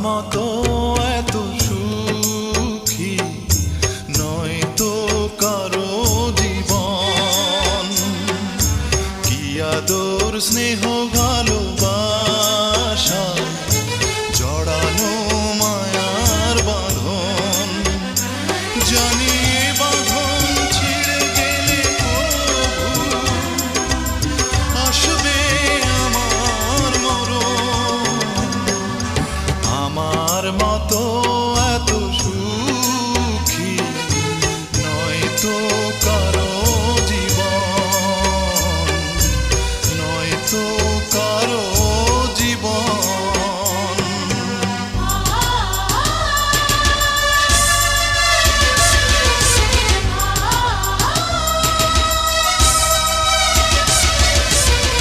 মতো এত সুখী নয় তো কারো জীবন। কি আদর স্নেহ ভালোবাসা জড়ানো মায়ার বাঁধন। জানি এ বাঁধন ছিঁড়ে গেলে প্রভু আসবে আমার মরণ। আমার মতো এত সুখী নয় তো কারো জীবন, নয় তো